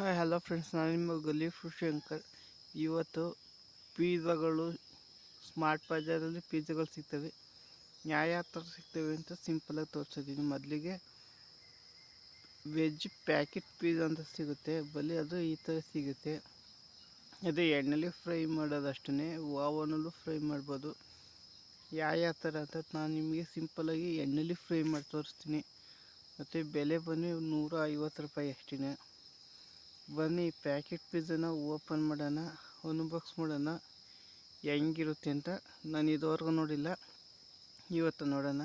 Hi hello friends, ನಾನು ನಿಮ್ಮ ಗಲಿ ಶಂಕರ್. ಇವತ್ತು ಪಿಜ್ಜಾಗಳು ಸ್ಮಾರ್ಟ್ ಬಜಾರಲ್ಲಿ ಪಿಜ್ಜಾಗಳು ಸಿಗ್ತವೆ. ಯಾವ ಥರ ಸಿಗ್ತವೆ ಅಂತ ಸಿಂಪಲಾಗಿ ತೋರಿಸಿದ್ದೀನಿ. ಮೊದಲಿಗೆ ವೆಜ್ ಪ್ಯಾಕೆಟ್ ಪಿಜ್ಜಾ ಅಂತ ಸಿಗುತ್ತೆ, ಬರೀ ಅದು ಈ ಥರ ಸಿಗುತ್ತೆ. ಅದೇ ಎಣ್ಣೆಲಿ ಫ್ರೈ ಮಾಡೋದಷ್ಟೇ, ಓವನಲ್ಲೂ ಫ್ರೈ ಮಾಡ್ಬೋದು. ಯಾವ ಥರ ಅಂತ ನಾನು ನಿಮಗೆ ಸಿಂಪಲಾಗಿ ಎಣ್ಣೆಲಿ ಫ್ರೈ ಮಾಡಿ ತೋರಿಸ್ತೀನಿ. ಮತ್ತು ಬೆಲೆ ಬಂದು ₹150 ಅಷ್ಟೇ. ಬನ್ನಿ ಪ್ಯಾಕೆಟ್ ಪಿಜ್ಜಾನ ಓಪನ್ ಮಾಡೋಣ, ಅನ್ಬಾಕ್ಸ್ ಮಾಡೋಣ ಹೆಂಗಿರುತ್ತೆ ಅಂತ. ನಾನು ಇದುವರೆಗೂ ನೋಡಿಲ್ಲ, ಇವತ್ತು ನೋಡೋಣ.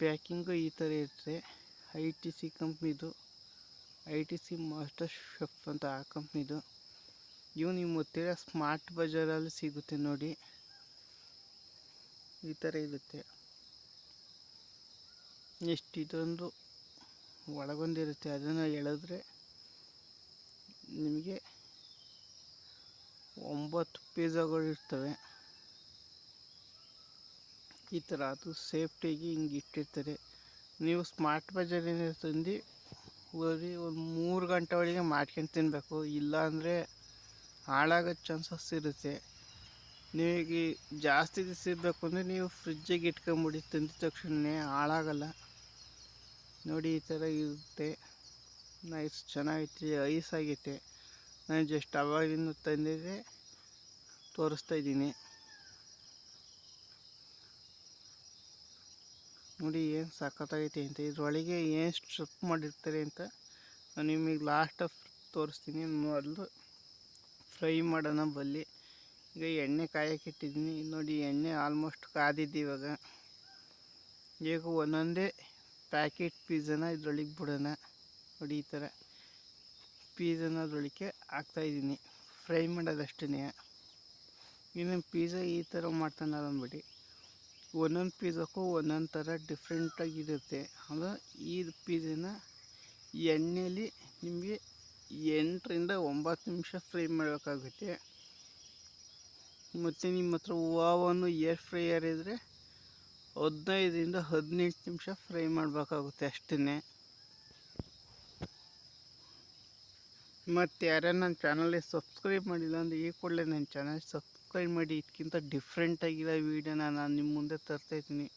ಪ್ಯಾಕಿಂಗು ಈ ಥರ ಇರುತ್ತೆ. ITC ಕಂಪ್ನಿದು, ITC ಮಾಸ್ಟರ್ ಶೆಫ್ ಅಂತ ಆ ಕಂಪ್ನಿದು. ಇವು ನಿಮ್ಮ ಗೊತ್ತಿರೋ ಸ್ಮಾರ್ಟ್ ಬಜಾರಲ್ಲಿ ಸಿಗುತ್ತೆ ನೋಡಿ, ಈ ಥರ ಇರುತ್ತೆ. ನೆಕ್ಸ್ಟ್ ಇದೊಂದು ಒಳಗೊಂದಿರುತ್ತೆ, ಅದನ್ನು ಎಳೆದ್ರೆ ನಿಮಗೆ 9 ಪಿಜ್ಜಾಗಳು ಇರ್ತವೆ. ಈ ಥರ ಅದು ಸೇಫ್ಟಿಯಾಗಿ ಹಿಂಗೆ ಇಟ್ಟಿರ್ತಾರೆ. ನೀವು ಸ್ಮಾರ್ಟ್ ಬಜಾರಿಂದ ತಂದು ಬರೀ ಒಂದು 3 ಗಂಟೆ ಒಳಗೆ ಮಾಡ್ಕೊಂಡು ತಿನ್ನಬೇಕು, ಇಲ್ಲಾಂದರೆ ಹಾಳಾಗೋ ಚಾನ್ಸಸ್ ಇರುತ್ತೆ. ನಿಮಗೆ ಜಾಸ್ತಿ ದಿವಸ ಇರಬೇಕು ಅಂದರೆ ನೀವು ಫ್ರಿಜ್ಜಿಗೆ ಇಟ್ಕೊಂಬಿಡಿ, ತಂದಿದ ತಕ್ಷಣ ಹಾಳಾಗಲ್ಲ ನೋಡಿ. ಈ ಥರ ಇರುತ್ತೆ, ನೈಸ್ ಚೆನ್ನಾಗೈತೆ, ಐಸ್ ಆಗೈತೆ. ನಾನು ಜಸ್ಟ್ ಅವಾಗಿಂದ ತಂದಿದ್ದೆ ತೋರಿಸ್ತಾಯಿದ್ದೀನಿ ನೋಡಿ, ಏನು ಸಖತ್ತಾಗೈತೆ ಅಂತ. ಇದರೊಳಗೆ ಏನು ಸ್ಟ್ರಿಪ್ ಮಾಡಿರ್ತಾರೆ ಅಂತ ನಾನು ನಿಮಗೆ ಲಾಸ್ಟಾಗಿ ತೋರಿಸ್ತೀನಿ. ಮೊದಲು ಫ್ರೈ ಮಾಡೋಣ ಬಲ್ಲಿ. ಈಗ ಎಣ್ಣೆ ಕಾಯಕ್ಕೆ ಇಟ್ಟಿದ್ದೀನಿ ನೋಡಿ, ಎಣ್ಣೆ ಆಲ್ಮೋಸ್ಟ್ ಕಾದಿದ್ದು. ಈಗ ಒಂದೊಂದೇ ಪ್ಯಾಕೆಟ್ ಪಿಜ್ಜಾನ ಇದ್ರೊಳಗೆ ಬಿಡೋಣ ನೋಡಿ. ಈ ಥರ ಪಿಜ್ಜಾನ ಅದರೊಳಗೆ ಹಾಕ್ತಾಯಿದ್ದೀನಿ, ಫ್ರೈ ಮಾಡೋದಷ್ಟೇ. ಇನ್ನೊಂದು ಪಿಜ್ಜಾ ಈ ಥರ ಮಾಡ್ತಾನಲ್ಲ ಅಂದ್ಬಿಟ್ಟು ಒಂದೊಂದು ಪಿಜ್ಜಾಕ್ಕೂ ಒಂದೊಂದು ಥರ ಡಿಫ್ರೆಂಟಾಗಿರುತ್ತೆ. ಅಂದರೆ ಈ ಪಿಜ್ಜಾನ ಎಣ್ಣೆಯಲ್ಲಿ ನಿಮಗೆ 8ರಿಂದ 9 ನಿಮಿಷ ಫ್ರೈ ಮಾಡಬೇಕಾಗುತ್ತೆ. ಮತ್ತು ನಿಮ್ಮ ಹತ್ರ ಓವನು ಏರ್ ಫ್ರೈಯರ್ ಇದ್ದರೆ 15ರಿಂದ 18 ನಿಮಿಷ ಫ್ರೈ ಮಾಡಬೇಕಾಗುತ್ತೆ ಅಷ್ಟೇ. ಮತ್ತು ಯಾರ್ಯಾರು ನನ್ನ ಚಾನಲ್ಗೆ ಸಬ್ಸ್ಕ್ರೈಬ್ ಮಾಡಿಲ್ಲ ಅಂದರೆ ಈ ಕೂಡಲೇ ನನ್ನ ಚಾನಲ್ ಸಬ್ಸ್ಕ್ರೈಬ್ ಮಾಡಿ. ಇದಕ್ಕಿಂತ ಡಿಫ್ರೆಂಟಾಗಿರೋ ವೀಡಿಯೋನ ನಾನು ನಿಮ್ಮ ಮುಂದೆ ತರ್ತಾಯಿದ್ದೀನಿ.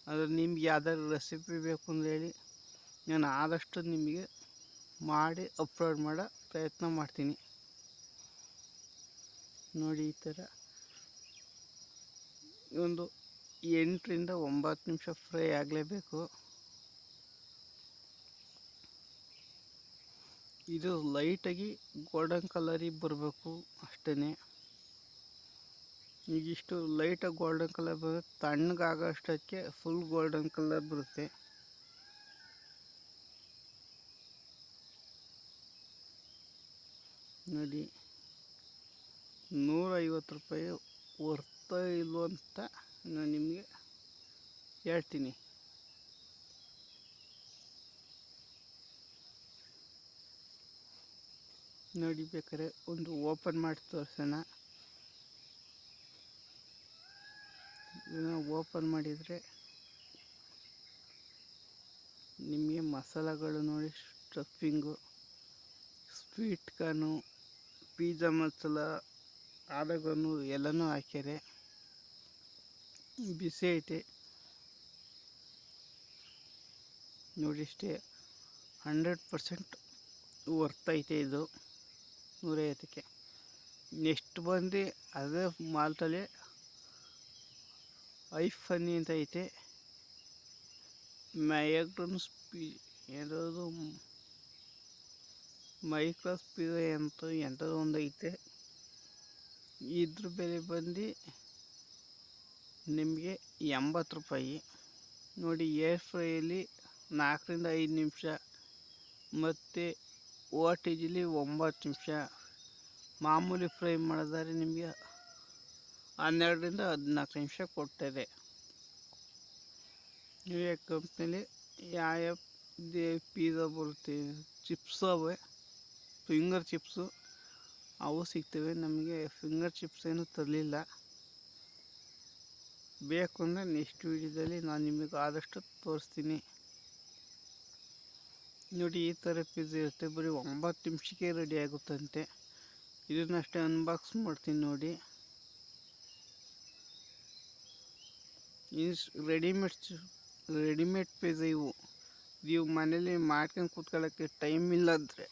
ಆದರೆ ನಿಮ್ಗೆ ಯಾವ್ದಾದ್ರು ರೆಸಿಪಿ ಬೇಕು ಅಂದರೆ ಹೇಳಿ, ನಾನು ಆದಷ್ಟು ನಿಮಗೆ ಮಾಡಿ ಅಪ್ಲೋಡ್ ಮಾಡೋ ಪ್ರಯತ್ನ ಮಾಡ್ತೀನಿ ನೋಡಿ. ಈ ಥರ ಒಂದು 8ರಿಂದ 9 ನಿಮಿಷ ಫ್ರೈ ಆಗಲೇಬೇಕು. ಇದು ಲೈಟಾಗಿ ಗೋಲ್ಡನ್ ಕಲರಿಗೆ ಬರಬೇಕು ಅಷ್ಟೇ. ಈಗಿಷ್ಟು ಲೈಟಾಗಿ ಗೋಲ್ಡನ್ ಕಲರ್ ಬರುತ್ತೆ, ತಣ್ಣಗಾಗೋ ಅಷ್ಟಕ್ಕೆ ಫುಲ್ ಗೋಲ್ಡನ್ ಕಲರ್ ಬರುತ್ತೆ ನೋಡಿ. ₹150 ವರ್ತ ಇಲ್ವೋ ಅಂತ ನಾನು ನಿಮಗೆ ಹೇಳ್ತೀನಿ ನೋಡಿ. ಬೇಕಾದ್ರೆ ಒಂದು ಓಪನ್ ಮಾಡಿ ತೋರಿಸೋಣ. ಇದನ್ನು ಓಪನ್ ಮಾಡಿದರೆ ನಿಮಗೆ ಮಸಾಲೆಗಳು ನೋಡಿ, stuffing, sweet corn, pizza masala, ಆಲೂಗನ್ನು ಎಲ್ಲನೂ ಹಾಕ್ಯಾರೆ. ಬಿಸಿ ಐತೆ ನೋಡಿ, ಇಷ್ಟೇ 100% ವರ್ತೈತೆ ಇದು 150ಕ್ಕೆ. ನೆಕ್ಸ್ಟ್ ಬಂದು ಅದೇ ಮಾಲ್ಟಲ್ಲಿ ಐಫನಿ ಅಂತ ಐತೆ, ಮ್ಯಾಗ್ಡೋನ್ಸ್ ಏನದು ಮೈಕ್ರೋಸ್ ಪಿಜ್ಜಾ ಅಂತ ಎಂಥದ್ದು ಒಂದು ಐತೆ. ಇದ್ರ ಬೆಲೆ ಬಂದು ನಿಮಗೆ ₹80 ನೋಡಿ. ಏರ್ ಫ್ರೈಯಲ್ಲಿ 4ರಿಂದ 5 ನಿಮಿಷ, ಮತ್ತು OTGಲಿ 9 ನಿಮಿಷ. ಮಾಮೂಲಿ ಫ್ರೈ ಮಾಡಿದರೆ ನಿಮಗೆ 12ರಿಂದ 14 ನಿಮಿಷ ಕೊಡ್ತದೆ. ಈ ಕಂಪ್ನಿಲಿ ಯಾವ ಪಿಜ್ಜಾ ಬರುತ್ತೆ, ಚಿಪ್ಸ್ ಅವೆ, ಫಿಂಗರ್ ಚಿಪ್ಸು ಅವು ಸಿಗ್ತವೆ. ನಮಗೆ ಫಿಂಗರ್ ಚಿಪ್ಸ್ ಏನೂ ತರಲಿಲ್ಲ. ಬೇಕು ಅಂದರೆ ನೆಕ್ಸ್ಟ್ ವೀಡಿಯೋದಲ್ಲಿ ನಾನು ನಿಮಗೆ ಆದಷ್ಟು ತೋರಿಸ್ತೀನಿ. ನೋಡಿ ಈ ಥರ ಪಿಜ್ಜಾ ಇರುತ್ತೆ, ಬರೀ 9 ನಿಮಿಷಕ್ಕೆ ರೆಡಿ ಆಗುತ್ತಂತೆ. ಇದನ್ನಷ್ಟೇ ಅನ್ಬಾಕ್ಸ್ ಮಾಡ್ತೀನಿ ನೋಡಿ. ರೆಡಿಮೇಡ್ ಪಿಜ್ಜಾ ನೀವು ಮನೇಲಿ ಮಾಡ್ಕೊಂಡು ಕೂತ್ಕೊಳ್ಳೋಕ್ಕೆ ಟೈಮ್ ಇಲ್ಲಾಂದರೆ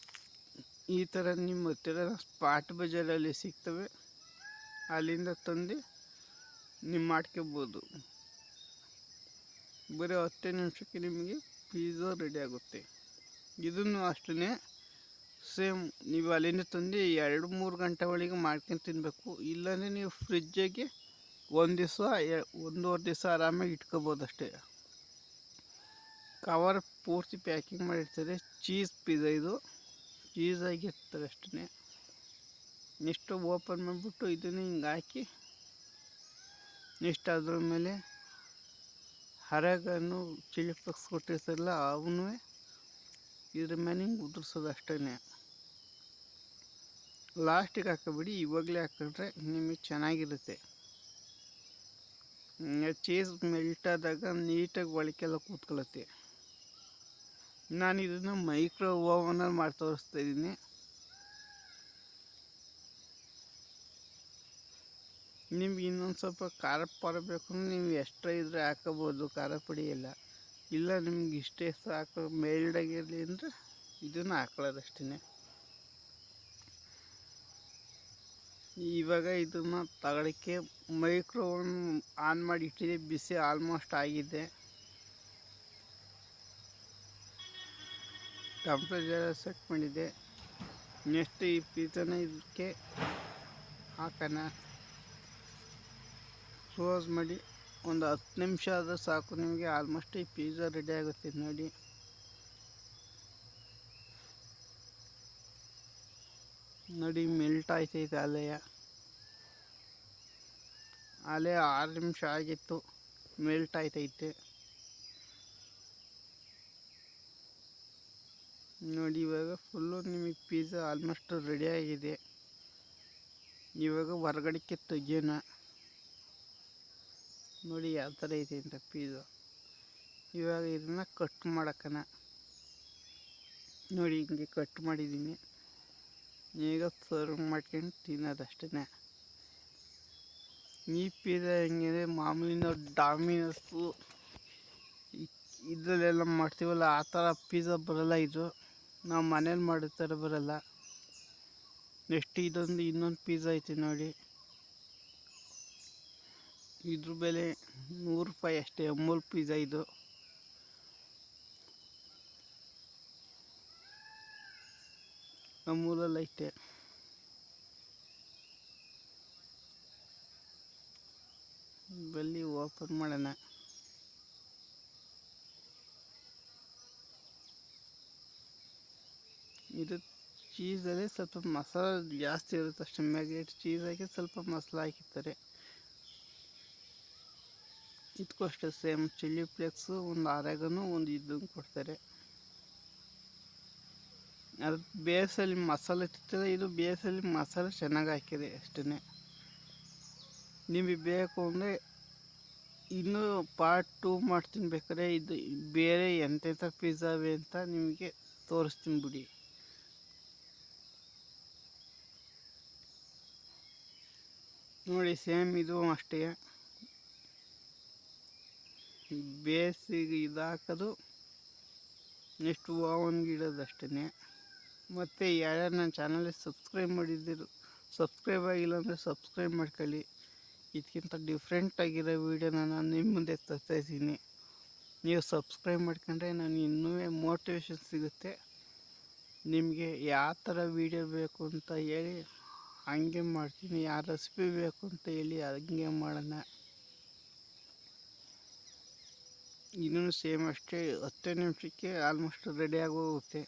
ಈ ಥರ ನಿಮ್ಮ ಹತ್ತಿರ ಸ್ಪಾಟ್ ಬಜಾರಲ್ಲಿ ಸಿಗ್ತವೆ, ಅಲ್ಲಿಂದ ತಂದು ನೀವು ಮಾಡ್ಕೋಬೋದು. ಬರೀ 10 ನಿಮಿಷಕ್ಕೆ ನಿಮಗೆ ಪಿಜ್ಜಾ ರೆಡಿ ಆಗುತ್ತೆ. ಇದನ್ನು ಅಷ್ಟೇ ಸೇಮ್ ನೀವು ಅಲ್ಲಿಂದ ತಂದು 2-3 ಗಂಟೆ ಒಳಗೆ ಮಾಡ್ಕೊಂಡು ತಿನ್ನಬೇಕು. ಇಲ್ಲಾಂದರೆ ನೀವು ಫ್ರಿಜ್ಜಿಗೆ 1 ದಿವಸ 1.5 ದಿವಸ ಆರಾಮಾಗಿ ಇಟ್ಕೋಬೋದು ಅಷ್ಟೇ. ಕವರ್ ಪೂರ್ತಿ ಪ್ಯಾಕಿಂಗ್ ಮಾಡಿರ್ತಾರೆ. ಚೀಸ್ ಪಿಜ್ಜಾ ಇದು, ಚೀಸ್ ಆಗಿರ್ತದೆ ಅಷ್ಟೇ. ನೆಕ್ಸ್ಟ್ ಓಪನ್ ಮಾಡಿಬಿಟ್ಟು ಇದನ್ನು ಹಿಂಗೆ ಹಾಕಿ, ನೆಕ್ಸ್ಟ್ ಅದ್ರ ಮೇಲೆ ಹರಗನ್ನು ಚಿಲ್ಲಿ ಫ್ಲೆಕ್ಸ್ ಕೊಟ್ಟಿರ್ತಾರಲ್ಲ ಅವನು ಇದ್ರ ಮೇಲೆ ಹಿಂಗೆ ಉದುರ್ಸೋದು ಅಷ್ಟೇ. ಲಾಸ್ಟಿಗೆ ಹಾಕೋಬಿಡಿ, ಇವಾಗಲೇ ಹಾಕಿದ್ರೆ ನಿಮಗೆ ಚೆನ್ನಾಗಿರುತ್ತೆ. ಚೀಸ್ ಮೆಲ್ಟ್ ಆದಾಗ ನೀಟಾಗಿ ಒಳಕೆಲ್ಲ ಕೂತ್ಕೊಳ್ಳುತ್ತೆ. ನಾನು ಇದನ್ನು ಮೈಕ್ರೋ ಓವನಲ್ಲಿ ಮಾಡಿ ತೋರಿಸ್ತಾ ಇದ್ದೀನಿ. ನಿಮ್ಗೆ ಇನ್ನೊಂದು ಸ್ವಲ್ಪ ಖಾರ ಬೇಕು, ನೀವು ಎಕ್ಸ್ಟ್ರಾ ಇದ್ದರೆ ಹಾಕೋಬೋದು ಖಾರ ಪುಡಿ ಎಲ್ಲ. ಇಲ್ಲ ನಿಮ್ಗೆ ಇಷ್ಟೇ ಸಾಕು ಮೇಲ್ಡಾಗಿರಲಿ ಅಂದರೆ ಇದನ್ನು ಹಾಕೊಳ್ಳೋದಷ್ಟೇ. ಇವಾಗ ಇದನ್ನು ತಗೊಳ್ಳೋಕ್ಕೆ ಮೈಕ್ರೋ ಓವನ್ ಆನ್ ಮಾಡಿ ಇಟ್ಟಿದೆ, ಬಿಸಿ ಆಲ್ಮೋಸ್ಟ್ ಆಗಿದೆ. ಟೆಂಪ್ರೇಚರ್ ಸೆಟ್ ಮಾಡಿದೆ. ನೆಕ್ಸ್ಟ್ ಈ ಪಿಜ್ಜಾನ ಇದಕ್ಕೆ ಹಾಕೋಣ. ಕ್ಲೋಸ್ ಮಾಡಿ ಒಂದು 10 ನಿಮಿಷ ಆದರೆ ಸಾಕು, ನಿಮಗೆ ಆಲ್ಮೋಸ್ಟ್ ಈ ಪಿಜ್ಜಾ ರೆಡಿ ಆಗುತ್ತೆ ನೋಡಿ. ನೋಡಿ ಮೆಲ್ಟ್ ಆಯ್ತೈತೆ ಅಲ್ಲೇ 6 ನಿಮಿಷ ಆಗಿತ್ತು, ಮೆಲ್ಟ್ ಆಯ್ತೈತೆ ನೋಡಿ. ಇವಾಗ ಫುಲ್ಲು ನಿಮಗೆ ಪಿಜ್ಜಾ ಆಲ್ಮೋಸ್ಟ್ ರೆಡಿ ಆಗಿದೆ. ಇವಾಗ ಹೊರಗಡೆಗೆ ತೆಗಿಯೋಣ. ನೋಡಿ ಯಾವ ಥರ ಐತೆ ಅಂತ ಪಿಜ್ಜಾ. ಇವಾಗ ಇದನ್ನು ಕಟ್ ಮಾಡೋಕ್ಕನ ನೋಡಿ, ಹಿಂಗೆ ಕಟ್ ಮಾಡಿದ್ದೀನಿ. ಈಗ ಸರ್ವ್ ಮಾಡ್ಕೊಂಡು ತಿನ್ನೋದಷ್ಟೇ. ಈ ಪಿಜ್ಜಾ ಹೆಂಗಿದೆ, ಮಾಮೂಲಿ ನಾವು ಡಾಮಿನೋಸು ಇದರಲ್ಲೆಲ್ಲ ಮಾಡ್ತೀವಲ್ಲ ಆ ಥರ ಪಿಜ್ಜಾ ಬರೋಲ್ಲ. ಇದು ನಾವು ಮನೇಲಿ ಮಾಡೋ ಥರ ಬರೋಲ್ಲ. ನೆಕ್ಸ್ಟ್ ಇನ್ನೊಂದು ಪಿಜ್ಜಾ ಐತೆ ನೋಡಿ, ಇದ್ರ ಬೆಲೆ 100 ರೂಪಾಯಿ ಅಷ್ಟೇ. ಅಮೂಲ್ ಪಿಜ್ಜಾ ಇದು. ಅಮೂಲಲ್ಲಿ ಐತೆ. ಬಲ್ಲಿ ಓಪನ್ ಮಾಡೋಣ. ಇದು ಚೀಸಲ್ಲಿ ಸ್ವಲ್ಪ ಮಸಾಲ ಜಾಸ್ತಿ ಇರುತ್ತೆ ಅಷ್ಟೇ. ಮ್ಯಾಗ್ನೇಟ್ ಚೀಸ್ ಹಾಕಿ ಸ್ವಲ್ಪ ಮಸಾಲ ಹಾಕಿರ್ತಾರೆ. ಇದಕ್ಕೂ ಅಷ್ಟೇ ಸೇಮ್ ಚಿಲ್ಲಿ ಫ್ಲೇಕ್ಸು, ಒಂದು ಆರೆಗನು, ಒಂದು ಇದನ್ನು ಕೊಡ್ತಾರೆ. ಅದು ಬೇಸಲ್ಲಿ ಮಸಾಲೆ ಇರ್ತದೆ, ಇದು ಬೇಸಲ್ಲಿ ಮಸಾಲೆ ಚೆನ್ನಾಗಿ ಹಾಕಿದೆ ಅಷ್ಟೇ. ನಿಮಗೆ ಬೇಕು ಅಂದರೆ ಇನ್ನೂ ಪಾರ್ಟ್ 2 ಮಾಡ್ತೀನಿ ಬೇಕಾದ್ರೆ. ಇದು ಬೇರೆ ಎಂತೆಂಥ ಪಿಜ್ಜಾವೆ ಅಂತ ನಿಮಗೆ ತೋರಿಸ್ತೀನಿ ಬಿಡಿ. ನೋಡಿ ಸೇಮ್ ಇದು ಅಷ್ಟೇ, ಬೇಸಿಗೆ ಇದು ಹಾಕೋದು, ನೆಕ್ಸ್ಟ್ ಓವನ್ಗೆ ಇಡೋದು ಅಷ್ಟೇ. ಮತ್ತು ಯಾರ್ಯಾರು ನನ್ನ ಚಾನಲ್ಗೆ ಸಬ್ಸ್ಕ್ರೈಬ್ ಮಾಡಿದ್ದೀರು, ಸಬ್ಸ್ಕ್ರೈಬ್ ಆಗಿಲ್ಲ ಅಂದರೆ ಸಬ್ಸ್ಕ್ರೈಬ್ ಮಾಡ್ಕೊಳ್ಳಿ. ಇದಕ್ಕಿಂತ ಡಿಫ್ರೆಂಟಾಗಿರೋ ವೀಡಿಯೋನ ನಾನು ನಿಮ್ಮ ಮುಂದೆ ತರ್ತಾಯಿದ್ದೀನಿ. ನೀವು ಸಬ್ಸ್ಕ್ರೈಬ್ ಮಾಡ್ಕೊಂಡ್ರೆ ನನಗೆ ಇನ್ನೂ ಮೋಟಿವೇಶನ್ ಸಿಗುತ್ತೆ. ನಿಮಗೆ ಯಾವ ಥರ ವೀಡಿಯೋ ಬೇಕು ಅಂತ ಹೇಳಿ ಹಂಗೆ ಮಾಡ್ತೀನಿ. ಯಾವ ರೆಸಿಪಿ ಬೇಕು ಅಂತ ಹೇಳಿ ಹಂಗೆ ಮಾಡೋಣ. ಇನ್ನೂ ಸೇಮ್ ಅಷ್ಟೇ, 10 ನಿಮಿಷಕ್ಕೆ ಆಲ್ಮೋಸ್ಟ್ ರೆಡಿ ಆಗೋಗುತ್ತೆ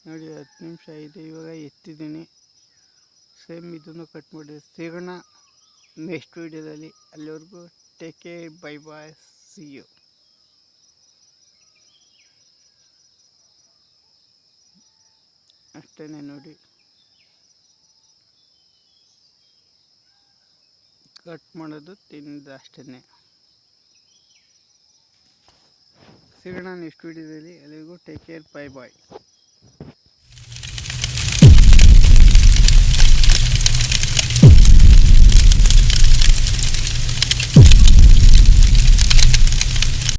ನೋಡಿ. 10 ನಿಮಿಷ ಆಗಿದೆ, ಇವಾಗ ಎತ್ತಿದ್ದೀನಿ. ಸೇಮ್ ಇದನ್ನು ಕಟ್ ಮಾಡಿ ಸಿಗೋಣ ನೆಕ್ಸ್ಟ್ ವೀಡಿಯೋದಲ್ಲಿ. ಅಲ್ಲಿವರೆಗೂ take care, bye bye, see you. ಅಷ್ಟೇ ನೋಡಿ, ಕಟ್ ಮಾಡೋದು, ತಿನ್ನೋದು ಅಷ್ಟೇ. ಸಿಗೋಣ ನೆಕ್ಸ್ಟ್ ವೀಡಿಯೋದಲ್ಲಿ. ಎಲ್ಲರಿಗೂ ಟೇಕ್ ಕೇರ್, ಬೈ ಬಾಯ್.